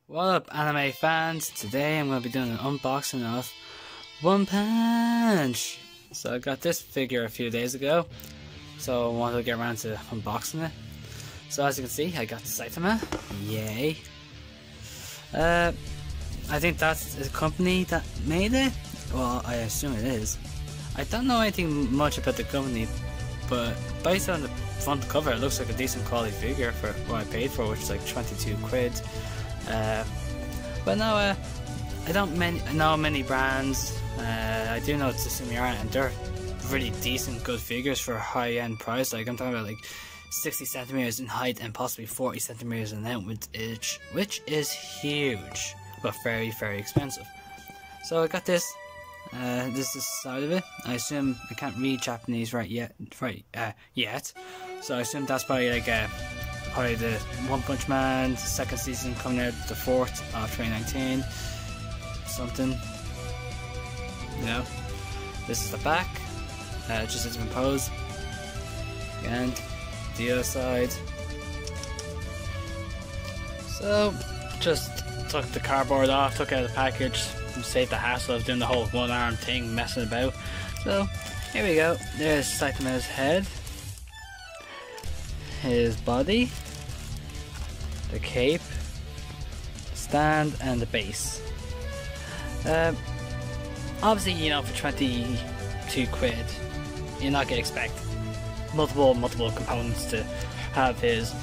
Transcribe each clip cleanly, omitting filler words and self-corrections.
What up, anime fans? Today I'm going to be doing an unboxing of One Punch. So I got this figure a few days ago, so I wanted to get around to unboxing it. So as you can see, I got Saitama. Yay. I think that's the company that made it. Well, I assume it is. I don't know anything much about the company, but based on the front cover, it looks like a decent quality figure for what I paid for, which is like 22 quid. But no, I don't know many brands. I do know it's a Sumiyara, and they're really decent, good figures for a high-end price. Like I'm talking about like 60 centimeters in height and possibly 40 centimeters in length, which is huge, but very, very expensive. So I got this. This is the side of it. I assume I can't read Japanese yet. So I assume that's probably like probably the One Punch Man second season coming out the 4th of 2019. Something. You know. This is the back. Just as different pose. And the other side. So just took the cardboard off, took out the package, and saved the hassle of doing the whole one arm thing, messing about. So here we go. There's Saitama's head, his body, the cape, stand, and the base. Obviously, you know, for 22 quid, you're not gonna expect multiple components to have his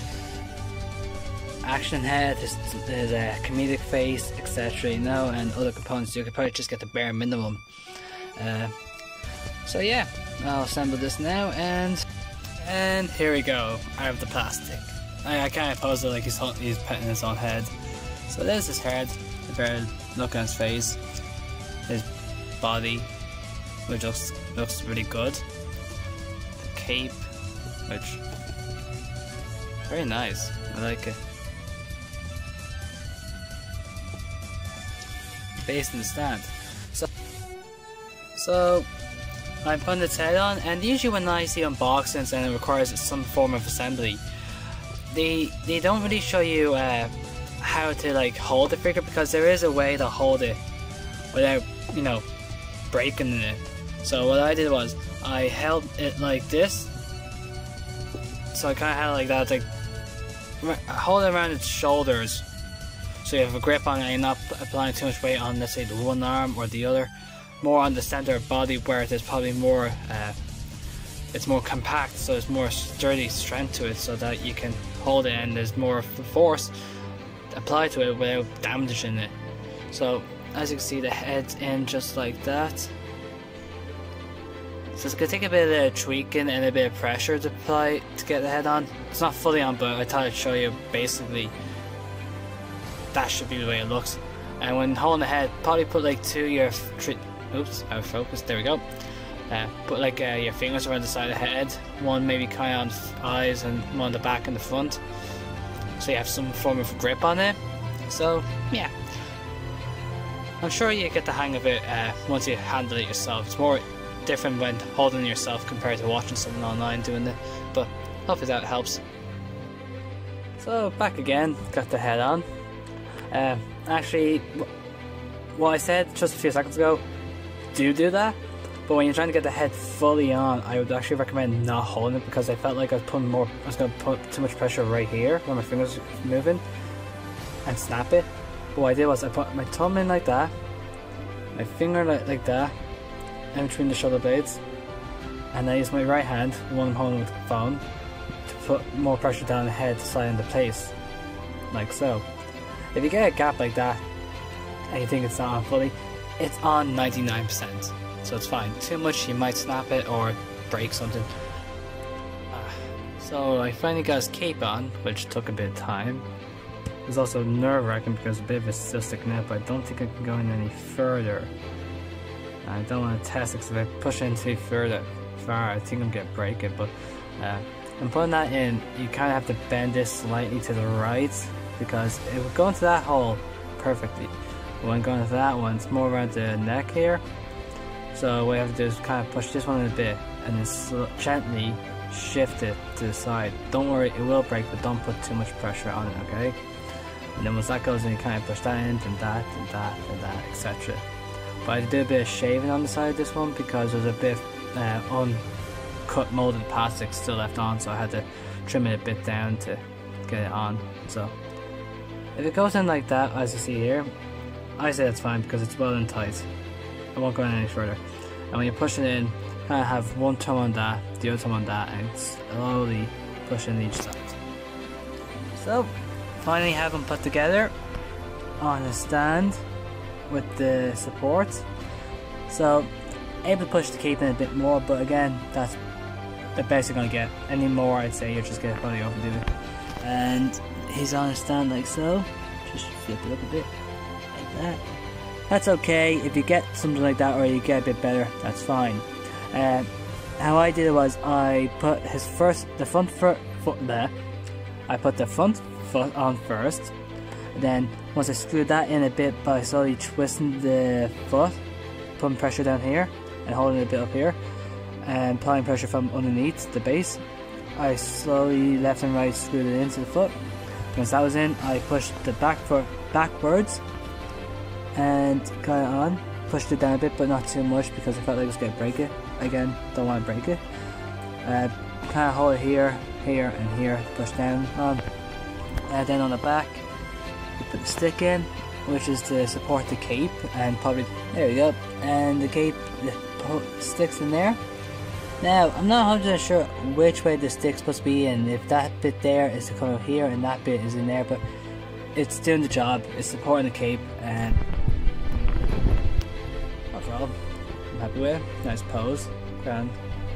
action head, his comedic face, etc. You know, and other components. You could probably just get the bare minimum. So yeah, I'll assemble this now, and here we go. I have the plastic. I kind of pose it like he's petting his own head. So there's his head, the bare look on his face, his body, which looks really good. The cape, which very nice. I like it. Base in the stand. So I'm putting its head on, and usually when I see unboxings and it requires some form of assembly, they don't really show you how to like hold the figure, because there is a way to hold it without, you know, breaking it. So what I did was I held it like this. So I kind of had it like that, like hold it around its shoulders, so you have a grip on it and you're not applying too much weight on, let's say, the one arm or the other. More on the center of body, where there's probably more, it's more compact, so there's more sturdy strength to it, so that you can hold it and there's more force applied to it without damaging it. So as you can see, the head's in just like that. So it's going to take a bit of tweaking and a bit of pressure to apply to get the head on. It's not fully on, but I thought I'd show you basically that should be the way it looks. And when holding the head, probably put like oops, out of focus, there we go. Put like your fingers around the side of the head, one maybe kind of on the eyes and one on the back and the front, so you have some form of grip on it. So yeah, I'm sure you get the hang of it once you handle it yourself. It's more different when holding it yourself compared to watching someone online doing it, but hopefully that helps. So back again, got the head on. Actually, what I said just a few seconds ago, do that, but when you're trying to get the head fully on, I would actually recommend not holding it, because I felt like I was going to put too much pressure right here where my fingers are moving and snap it. But what I did was I put my thumb in like that, my finger like that, in between the shoulder blades, and I use my right hand, the one I'm holding with the phone, to put more pressure down the head to slide into place, like so. If you get a gap like that and you think it's not on fully, it's on 99%, so it's fine. Too much, you might snap it or break something. So I finally got his cape on, which took a bit of time. It was also nerve-wracking because a bit of it still sticking out, but I don't think I can go in any further. I don't want to test it, because if I push in too far, I think I'm going to break it. But I'm putting that in. You kind of have to bend this slightly to the right, because it would go into that hole perfectly. But when going into that one, it's more around the neck here. So what I have to do is kind of push this one in a bit, and then gently shift it to the side. Don't worry, it will break, but don't put too much pressure on it, okay? and then once that goes in, you kind of push that in, and that, and that, and that, etc. But I did a bit of shaving on the side of this one because there's a bit of uncut molded plastic still left on, so I had to trim it a bit down to get it on. So if it goes in like that, as you see here, I say that's fine because it's well and tight. I won't go in any further. And when you push it in, kind of have one thumb on that, the other thumb on that, and slowly push in each side. So finally have them put together on a stand with the supports. So able to push the cape in a bit more, but again, that's the best you're gonna get. Any more, I'd say you're just gonna probably overdo it. And he's on a stand like so. Just flip it up a bit like that. That's okay. If you get something like that, or you get a bit better, that's fine. How I did it was I put the front foot there. I put the front foot on first. Then once I screwed that in a bit by slowly twisting the foot, putting pressure down here and holding it a bit up here, and applying pressure from underneath the base, I slowly left and right screwed it into the foot. Once that was in, I pushed the back foot backwards and got it on. Pushed it down a bit, but not too much because I felt like I was going to break it. Again, don't want to break it. Kind of hold it here, here, and here. Push down on. And then on the back, you put the stick in, which is to support the cape, and probably there we go. And the cape sticks in there. Now, I'm not 100% sure which way the stick's supposed to be in. If that bit there is to come out here and that bit is in there, but it's doing the job. It's supporting the cape, and overall, I'm happy with it. Nice pose, grand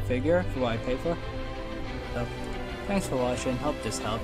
figure for what I paid for. So, thanks for watching. Hope this helped.